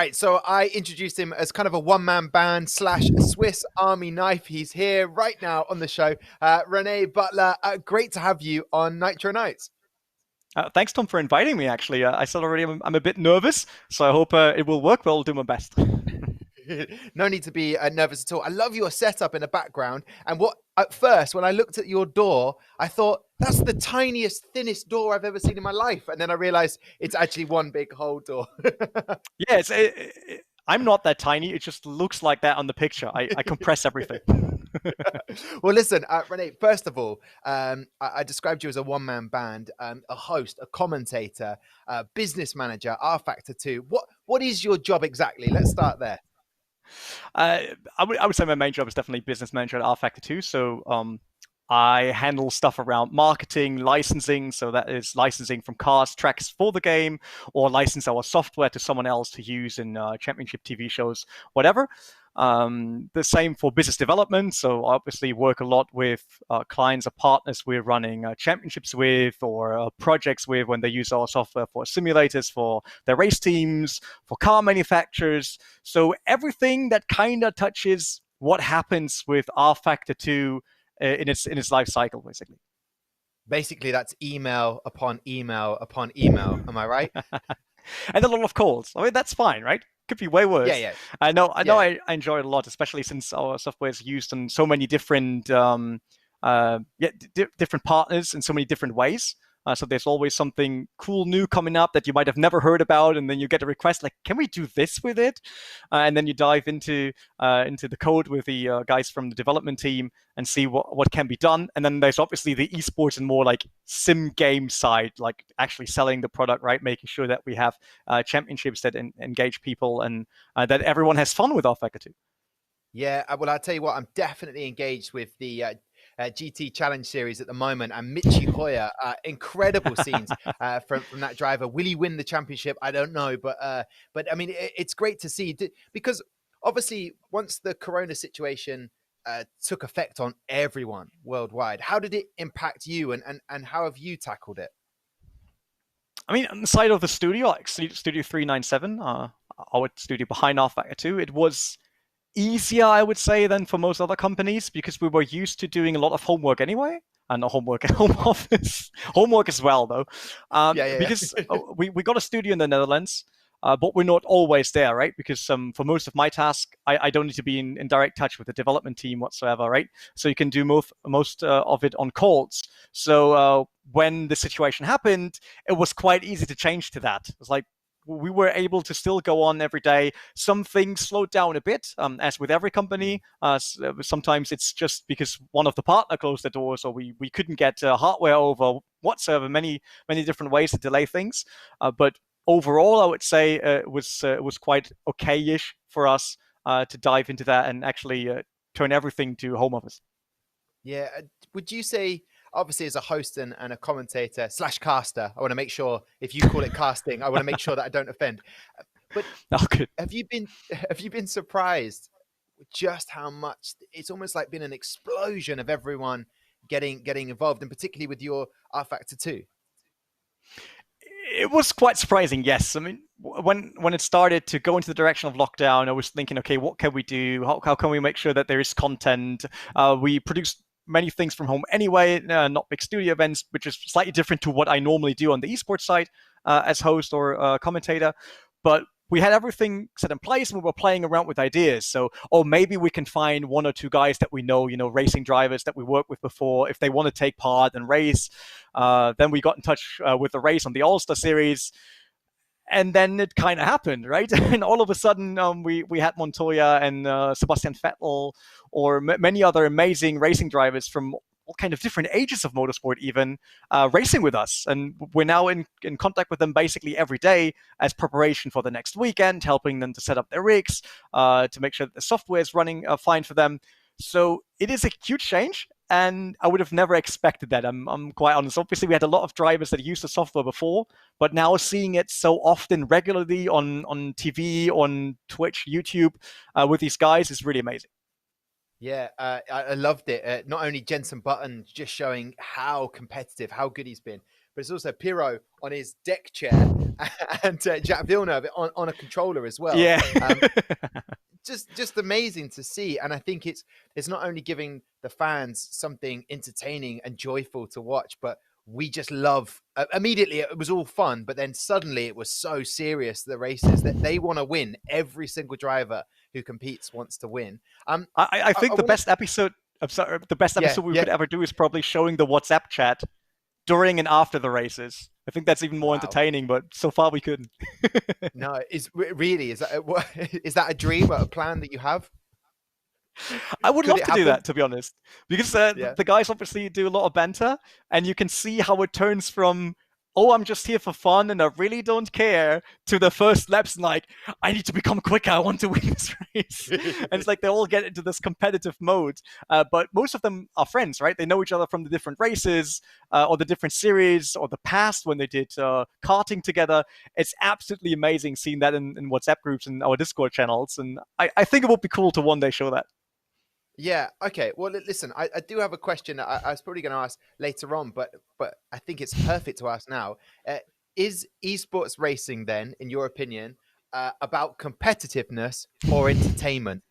right, so I introduced him as kind of a one-man band / Swiss Army knife. He's here right now on the show. René Buttler, great to have you on Nitro Nights. Thanks, Tom, for inviting me, actually. I said already I'm a bit nervous, so I hope it will work, but I'll do my best. No need to be nervous at all. I love your setup in the background. And what at first, when I looked at your door, I thought, that's the tiniest, thinnest door I've ever seen in my life. And then I realized it's actually one big whole door. Yeah, I'm not that tiny. It just looks like that on the picture. I compress everything. Well, listen, René, first of all, I described you as a one-man band, a host, a commentator, a business manager, rFactor 2. What is your job exactly? Let's start there. I would say my main job is definitely business manager at rFactor 2. So I handle stuff around marketing, licensing. So that is licensing from cast tracks for the game, or license our software to someone else to use in championship TV shows, whatever. The same for business development. So obviously work a lot with clients or partners we're running championships with, or projects with, when they use our software for simulators for their race teams, for car manufacturers. So everything that kind of touches what happens with rFactor 2 in its life cycle, basically. Basically, that's email upon email upon email. Am I right? And a lot of calls. I mean, that's fine, right? Could be way worse. Yeah. I know. I enjoy it a lot, especially since our software is used in so many different, different partners in so many different ways. So there's always something cool new coming up that you might have never heard about, and then you get a request like, "Can we do this with it?" And then you dive into the code with the guys from the development team and see what can be done. And then there's obviously the esports and more like sim game side, like actually selling the product, right? Making sure that we have championships that engage people and that everyone has fun with rFactor 2. Yeah, well, I'll tell you what, I'm definitely engaged with the GT Challenge Series at the moment, and Michi Hoyer, incredible scenes from that driver. Will he win the championship? I don't know, but I mean, it's great to see, because obviously once the Corona situation took effect on everyone worldwide, how did it impact you, and how have you tackled it? I mean, on the side of the studio, like Studio 397, our studio behind rFactor 2, it was easier, I would say, than for most other companies, because we were used to doing a lot of homework anyway. And not homework at home office. Homework as well, though. Because we got a studio in the Netherlands, but we're not always there, right? Because for most of my task, I don't need to be in direct touch with the development team whatsoever, right? So you can do most of it on calls. So when the situation happened, it was quite easy to change to that. It was like, we were able to still go on every day. Some things slowed down a bit, as with every company. Sometimes it's just because one of the partner closed the doors, or we couldn't get hardware over whatsoever. Many different ways to delay things. But overall, I would say it was quite okay-ish for us to dive into that and actually turn everything to home office. Yeah. Would you say, obviously as a host and a commentator / caster, I want to make sure, if you call it casting, I want to make sure that I don't offend. But have you been surprised just how much it's almost like been an explosion of everyone getting involved, and particularly with your rFactor 2? It was quite surprising, yes. I mean, when it started to go into the direction of lockdown, I was thinking, okay, what can we do? How can we make sure that there is content? We produced many things from home anyway, not big studio events, which is slightly different to what I normally do on the esports side as host or commentator. But we had everything set in place, and we were playing around with ideas. So, maybe we can find one or two guys that we know, racing drivers that we worked with before, if they want to take part and race. Then we got in touch with the race on the All-Star Series. And then it kind of happened, right? And all of a sudden, we had Montoya and Sebastian Vettel, or many other amazing racing drivers from all kind of different ages of motorsport, even racing with us. And we're now in contact with them basically every day as preparation for the next weekend, helping them to set up their rigs, to make sure that the software is running fine for them. So it is a huge change, and I would have never expected that. I'm quite honest. Obviously, we had a lot of drivers that used the software before, but now seeing it so often, regularly on TV, on Twitch, YouTube, with these guys is really amazing. Yeah, I loved it. Not only Jensen Button just showing how competitive, how good he's been, but it's also Piro on his deck chair and Jack Villeneuve on a controller as well. Yeah. Just amazing to see, and I think it's not only giving the fans something entertaining and joyful to watch, but we just love. Immediately, it was all fun, but then suddenly it was so serious. The races that they want to win. Every single driver who competes wants to win. I think the best episode. I'm sorry, the best episode we could ever do is probably showing the WhatsApp chat during and after the races. I think that's even more entertaining, but so far we couldn't. No, is that a dream or a plan that you have? I would love to do that, to be honest, because the guys obviously do a lot of banter, and you can see how it turns from, oh, I'm just here for fun and I really don't care, to the first laps like, I need to become quicker, I want to win this race. And it's like they all get into this competitive mode. But most of them are friends, right? They know each other from the different races or the different series or the past when they did karting together. It's absolutely amazing seeing that in WhatsApp groups and our Discord channels. And I think it would be cool to one day show that. Yeah. Okay. Well, listen, I do have a question that I was probably going to ask later on, but I think it's perfect to ask now. Is esports racing then, in your opinion, about competitiveness or entertainment?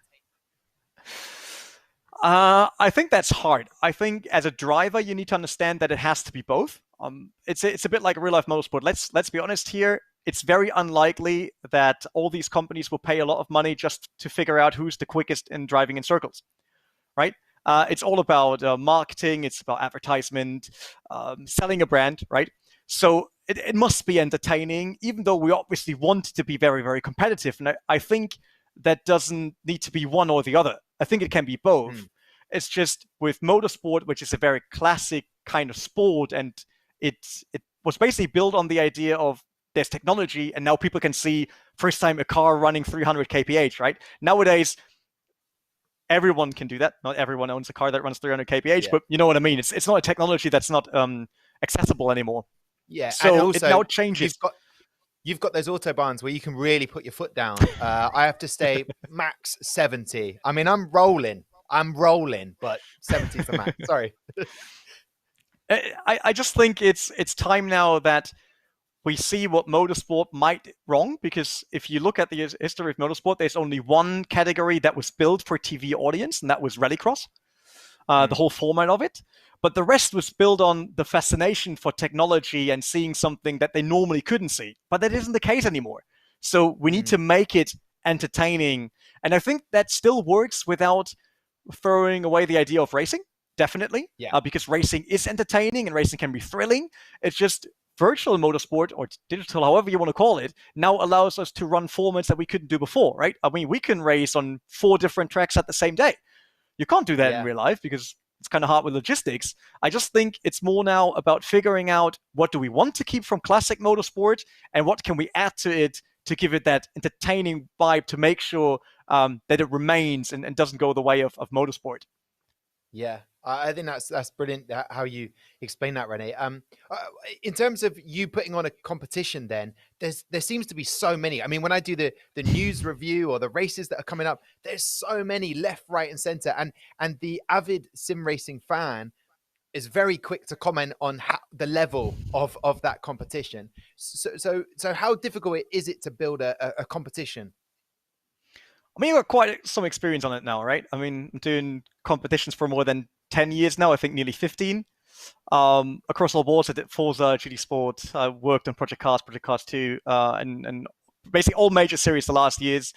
I think that's hard. I think as a driver, you need to understand that it has to be both. It's a bit like real life motorsport. Let's be honest here. It's very unlikely that all these companies will pay a lot of money just to figure out who's the quickest in driving in circles. Right? It's all about marketing. It's about advertisement, selling a brand, right? So it must be entertaining, even though we obviously want to be very, very competitive. And I think that doesn't need to be one or the other. I think it can be both. It's just with motorsport, which is a very classic kind of sport, and it was basically built on the idea of there's technology, and now people can see first time a car running 300 kph, right? Nowadays, everyone can do that. Not everyone owns a car that runs 300 kph, but you know what I mean. It's not a technology that's not accessible anymore. Yeah, so and also, it now changes. You've got those autobahns where you can really put your foot down. I have to stay max 70. I mean, I'm rolling, but 70 is the max. Sorry. I just think it's time now that we see what motorsport might wrong, because if you look at the history of motorsport, there's only one category that was built for TV audience, and that was rallycross, the whole format of it. But the rest was built on the fascination for technology and seeing something that they normally couldn't see. But that isn't the case anymore. So we need to make it entertaining. And I think that still works without throwing away the idea of racing, definitely, because racing is entertaining and racing can be thrilling. It's just virtual motorsport, or digital, however you want to call it, now allows us to run formats that we couldn't do before, right? I mean, we can race on 4 different tracks at the same day. You can't do that in real life because it's kind of hard with logistics. I just think it's more now about figuring out what do we want to keep from classic motorsport and what can we add to it to give it that entertaining vibe to make sure that it remains and doesn't go the way of motorsport. Yeah, I think that's brilliant how you explain that, René. In terms of you putting on a competition, then there seems to be so many. I mean, when I do the news review or the races that are coming up, there's so many left, right, and center. And the avid sim racing fan is very quick to comment on the level of that competition. So how difficult is it to build a competition? I mean, you've got quite some experience on it now, right? I mean, I'm doing competitions for more than 10 years now, I think nearly 15. Across all boards, I did Forza, GT Sport, I worked on Project Cars 2, and basically all major series the last years,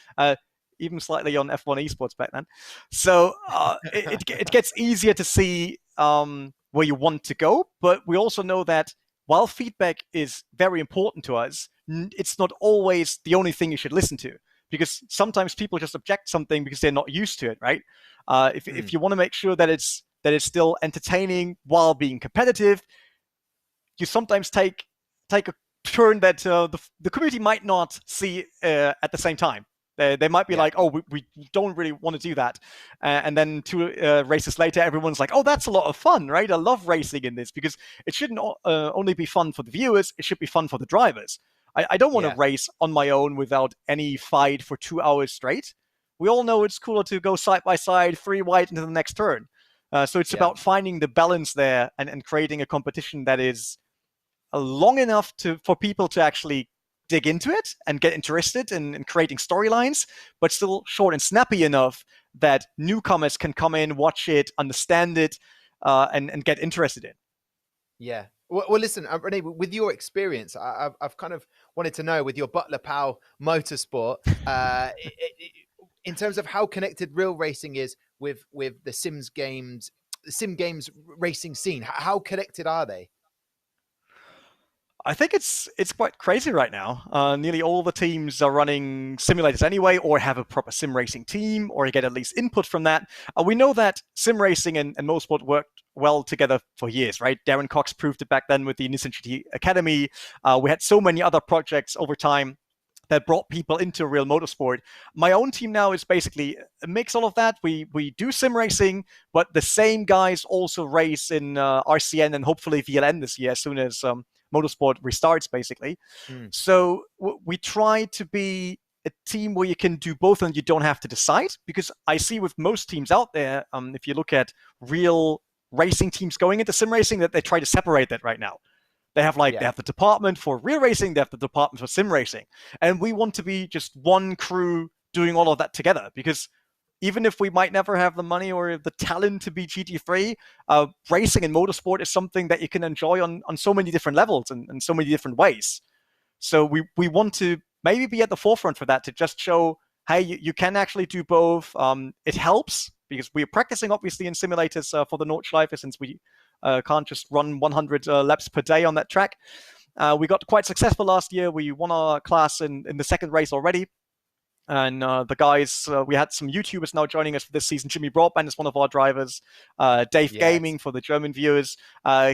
even slightly on F1 esports back then. So it gets easier to see where you want to go, but we also know that while feedback is very important to us, it's not always the only thing you should listen to. Because sometimes people just object something because they're not used to it, right? If you want to make sure that it's still entertaining while being competitive, you sometimes take a turn that the community might not see at the same time. They might be like, oh, we don't really want to do that. And then 2 races later, everyone's like, oh, that's a lot of fun, right? I love racing in this, because it shouldn't only be fun for the viewers, it should be fun for the drivers. I don't want to race on my own without any fight for 2 hours straight. we all know it's cooler to go side by side, 3 wide into the next turn. So it's about finding the balance there and creating a competition that is long enough for people to actually dig into it and get interested in creating storylines, but still short and snappy enough that newcomers can come in, watch it, understand it, and get interested in. Yeah. Well, listen, René, with your experience, I've kind of wanted to know with your Buttler Pal Motorsport, in terms of how connected real racing is with the sim games racing scene. How connected are they? I think it's quite crazy right now. Nearly all the teams are running simulators anyway, or have a proper sim racing team, or get at least input from that. We know that sim racing and motorsport worked well together for years, right? Darren Cox proved it back then with the Nissan GT Academy. We had so many other projects over time that brought people into real motorsport. My own team now is basically a mix of all of that. We do sim racing, but the same guys also race in RCN and hopefully VLN this year as soon as motorsport restarts, basically. So we try to be a team where you can do both and you don't have to decide, because I see with most teams out there, if you look at real racing teams going into sim racing, that they try to separate that right now. They have they have the department for real racing, they have the department for sim racing. And we want to be just one crew doing all of that together, because even if we might never have the money or the talent to be GT3, racing and motorsport is something that you can enjoy on so many different levels and so many different ways. So we want to maybe be at the forefront for that, to just show, hey, you can actually do both. It helps because we're practicing, obviously, in simulators for the Nordschleife, since we can't just run 100 laps per day on that track. We got quite successful last year. We won our class in the second race already. And the guys, we had some YouTubers now joining us for this season. Jimmy Broadband is one of our drivers. Dave Gaming, for the German viewers.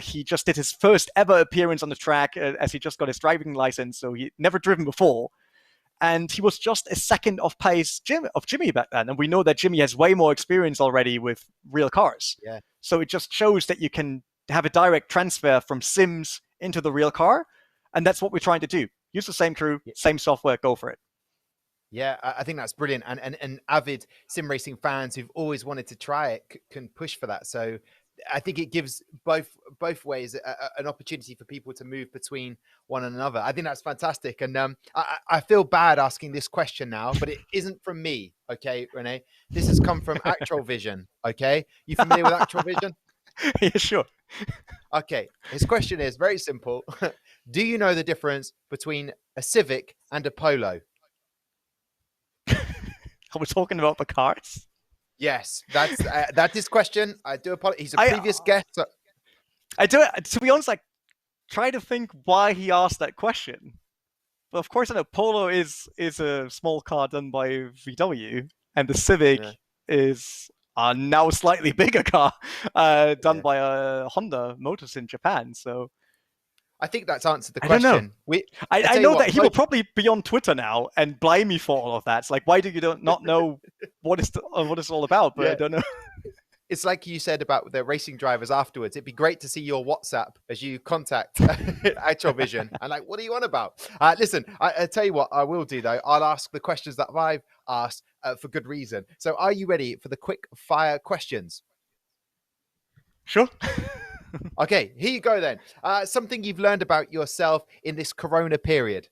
He just did his first ever appearance on the track as he just got his driving license. So he'd never driven before. And he was just a second off pace of Jimmy back then. And we know that Jimmy has way more experience already with real cars. Yeah. So it just shows that you can have a direct transfer from sims into the real car. And that's what we're trying to do. Use the same crew, same software, go for it. Yeah, I think that's brilliant. And avid sim racing fans who've always wanted to try it can push for that. So I think it gives both ways an opportunity for people to move between one another. I think that's fantastic. And I feel bad asking this question now, but it isn't from me. Okay, René, this has come from Actrollvision. Okay. You familiar with Actrollvision? Yeah, sure. Okay. His question is very simple. Do you know the difference between a Civic and a Polo? Are we talking about the cars? Yes, that's his question. I do apologize. He's a previous guest. So... I do. To be honest, try to think why he asked that question. But of course, I know Polo is a small car done by VW, and the Civic is a now slightly bigger car done by Honda Motors in Japan. So I think that's answered the question. I don't know. I know that he will probably be on Twitter now and blame me for all of that. It's like, why do you not know what it's all about? But I don't know. It's like you said about the racing drivers afterwards. It'd be great to see your WhatsApp as you contact Actrollvision. And what are you on about? Listen, I tell you what I will do, though. I'll ask the questions that I've asked for good reason. So are you ready for the quick fire questions? Sure. Okay, here you go then. Something you've learned about yourself in this Corona period.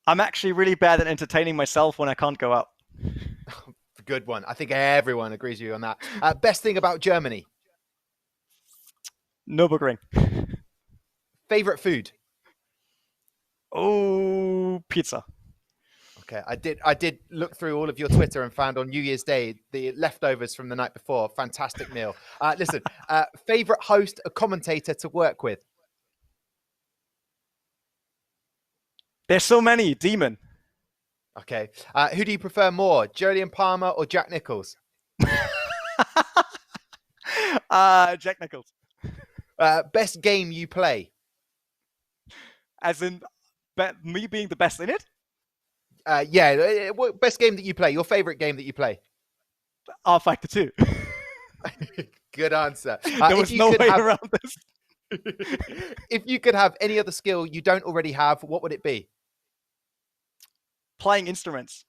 I'm actually really bad at entertaining myself when I can't go out. Good one. I think everyone agrees with you on that. Best thing about Germany? Nürburgring. Favorite food? Oh, pizza. Okay, I did look through all of your Twitter and found on New Year's Day the leftovers from the night before. Fantastic meal. Listen, favorite host or commentator to work with? There's so many. Demon. Okay. Who do you prefer more, Jolyon Palmer or Jack Nicholls? Jack Nicholls. Best game you play? As in me being the best in it? Yeah. Best game that you play? Your favorite game that you play? rFactor 2. Good answer. There was no way around this. If you could have any other skill you don't already have, what would it be? Playing instruments.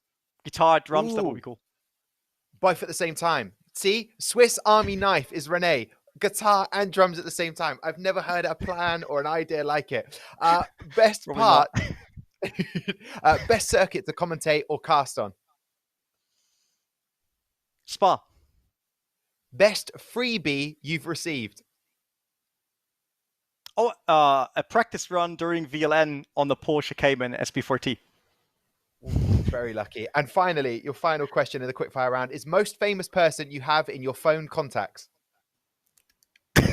Guitar, drums, that would Ooh, be cool. both at the same time. See, Swiss Army knife is René. Guitar and drums at the same time. I've never heard a plan or an idea like it. Best Probably not. part, best circuit to commentate or cast on. Spa. Best freebie you've received. Oh, a practice run during VLN on the Porsche Cayman SP4T. Very lucky. And finally, your final question in the quickfire round is most famous person you have in your phone contacts.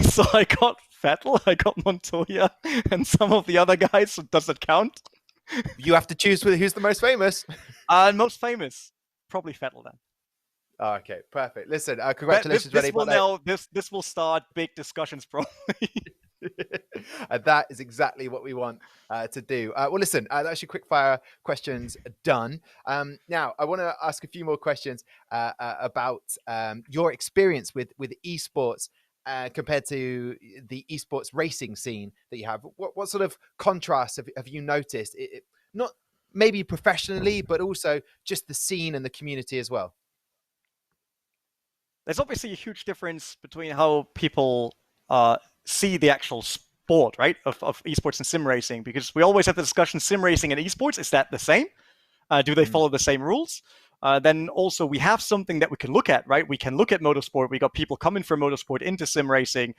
So I got Vettel, I got Montoya, and some of the other guys. Does it count? You have to choose who's the most famous. Most famous, probably Vettel then. Oh, okay, perfect. Listen, congratulations, René. This will start big discussions, probably. And that is exactly what we want to do. Well, listen, that's your quickfire questions done. Now, I want to ask a few more questions about your experience with esports compared to the esports racing scene that you have. What sort of contrast have you noticed? Not maybe professionally, but also just the scene and the community as well. There's obviously a huge difference between how people see the actual sport, right, of esports and sim racing, because we always have the discussion, sim racing and esports, is that the same? Do they follow the same rules? Then also we have something that we can look at, right? We can look at motorsport. We got people coming from motorsport into sim racing.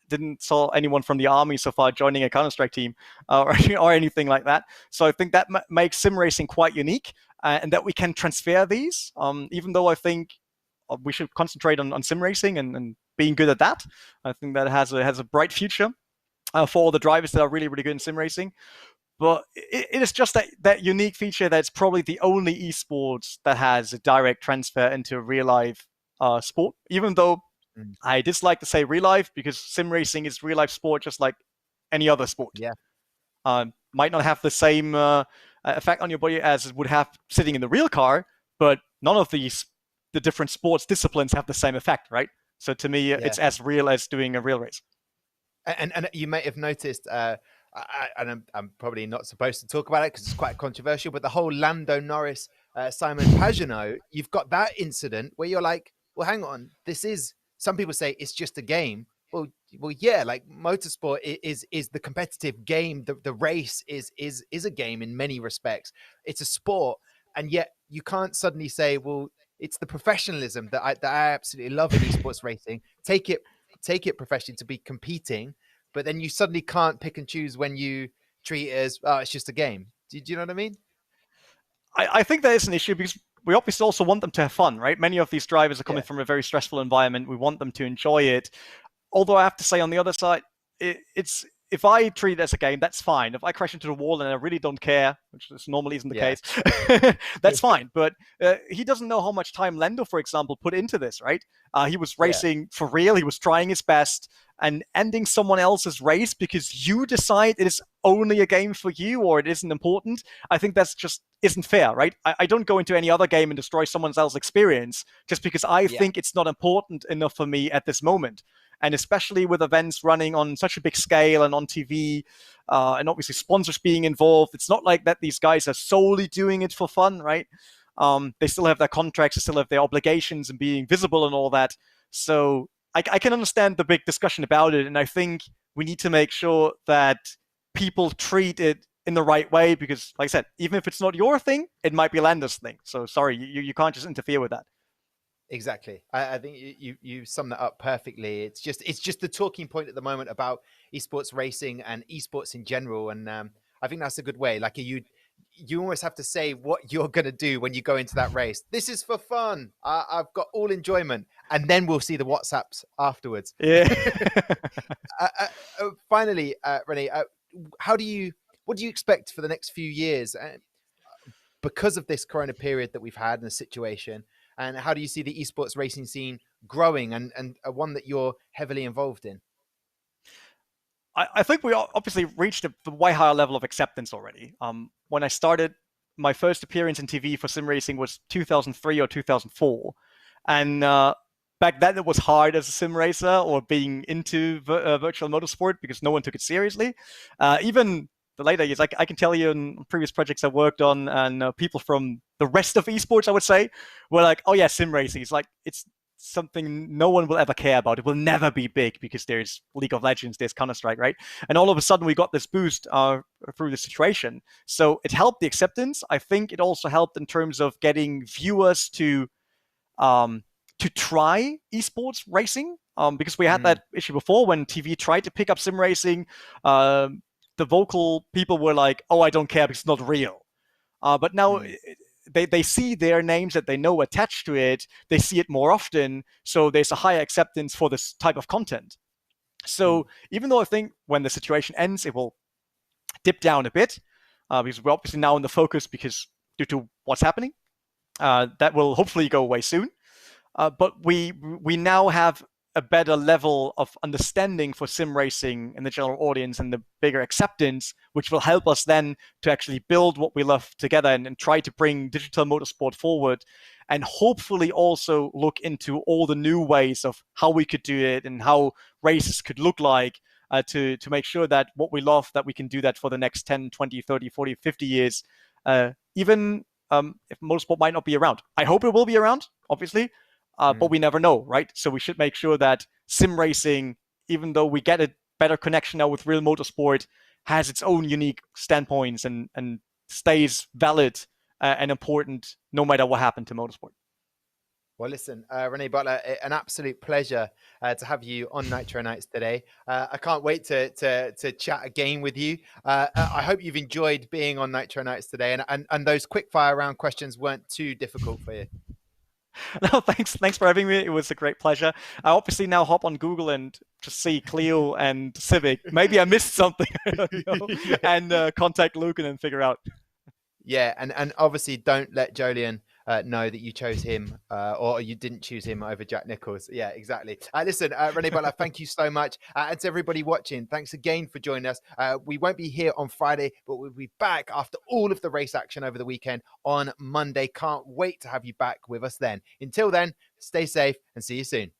Didn't saw anyone from the army so far joining a Counter-Strike team or anything like that. So I think that makes sim racing quite unique, and that we can transfer these, even though I think we should concentrate on sim racing and being good at that. I think that has a bright future for all the drivers that are really, really good in sim racing. But it is just that unique feature that's probably the only esports that has a direct transfer into real life sport, even though I dislike to say real life, because sim racing is real life sport just like any other sport. Yeah. Might not have the same effect on your body as it would have sitting in the real car, but none of the different sports disciplines have the same effect, right? So to me, it's as real as doing a real race. And you may have noticed, and I'm probably not supposed to talk about it because it's quite controversial, but the whole Lando Norris, Simon Pagenaud, you've got that incident where you're like, well, hang on, some people say it's just a game. Well, yeah, like motorsport is the competitive game. The race is a game in many respects. It's a sport, and yet you can't suddenly say, well, it's the professionalism that I absolutely love in esports racing. Take it professionally to be competing, but then you suddenly can't pick and choose when you treat it as, oh, it's just a game. Do you know what I mean? I think that is an issue because we obviously also want them to have fun, right? Many of these drivers are coming from a very stressful environment. We want them to enjoy it. Although I have to say on the other side, it's if I treat it as a game, that's fine. If I crash into the wall and I really don't care, which normally isn't the case, that's fine. But he doesn't know how much time Lando, for example, put into this, right? He was racing for real. He was trying his best, and ending someone else's race because you decide it is only a game for you or it isn't important. I think that's just isn't fair, right? I don't go into any other game and destroy someone else's experience just because I think it's not important enough for me at this moment. And especially with events running on such a big scale and on TV, and obviously sponsors being involved, it's not like that these guys are solely doing it for fun, right? They still have their contracts, they still have their obligations and being visible and all that. So I can understand the big discussion about it. And I think we need to make sure that people treat it in the right way because, like I said, even if it's not your thing, it might be Lando's thing. So sorry, you can't just interfere with that. Exactly. I think you sum that up perfectly. It's just the talking point at the moment about esports racing and esports in general. And I think that's a good way. Like you almost have to say what you're going to do when you go into that race. This is for fun. I've got all enjoyment. And then we'll see the WhatsApps afterwards. Yeah. Finally, René, what do you expect for the next few years because of this corona period that we've had and the situation? And how do you see the esports racing scene growing and one that you're heavily involved in? I think we obviously reached a way higher level of acceptance already. When I started, my first appearance in TV for sim racing was 2003 or 2004. And back then it was hard as a sim racer or being into virtual motorsport because no one took it seriously. Even the later years. I can tell you in previous projects I worked on, and people from the rest of esports, I would say, were like, "Oh yeah, sim racing. It's something no one will ever care about. It will never be big because there's League of Legends, there's Counter-Strike, right?" And all of a sudden we got this boost through the situation. So it helped the acceptance. I think it also helped in terms of getting viewers to try esports racing, because we had that issue before when TV tried to pick up sim racing. The vocal people were like, "Oh, I don't care because it's not real." But now they see their names that they know attached to it. They see it more often. So there's a higher acceptance for this type of content. So even though I think when the situation ends, it will dip down a bit, because we're obviously now in the focus because due to what's happening, that will hopefully go away soon. But we now have a better level of understanding for sim racing in the general audience and the bigger acceptance, which will help us then to actually build what we love together and try to bring digital motorsport forward, and hopefully also look into all the new ways of how we could do it and how races could look like, to make sure that what we love, that we can do that for the next 10, 20, 30, 40, 50 years, even if motorsport might not be around. I hope it will be around, obviously, but we never know, right? So we should make sure that sim racing, even though we get a better connection now with real motorsport, has its own unique standpoints and stays valid and important no matter what happened to motorsport. Well, listen, René Buttler, an absolute pleasure to have you on Nitro Nights today. I can't wait to chat again with you. I hope you've enjoyed being on Nitro Nights today, and those quick fire round questions weren't too difficult for you. No, thanks for having me. It was a great pleasure. I obviously now hop on Google and just see Clio and Civic. Maybe I missed something, and contact Luke and then figure out. Yeah, and obviously don't let Jolyon know that you chose him, or you didn't choose him over Jack Nicholls. Yeah, exactly. Listen, René Buttler, thank you so much. And to everybody watching, thanks again for joining us. We won't be here on Friday, but we'll be back after all of the race action over the weekend on Monday. Can't wait to have you back with us then. Until then, stay safe and see you soon.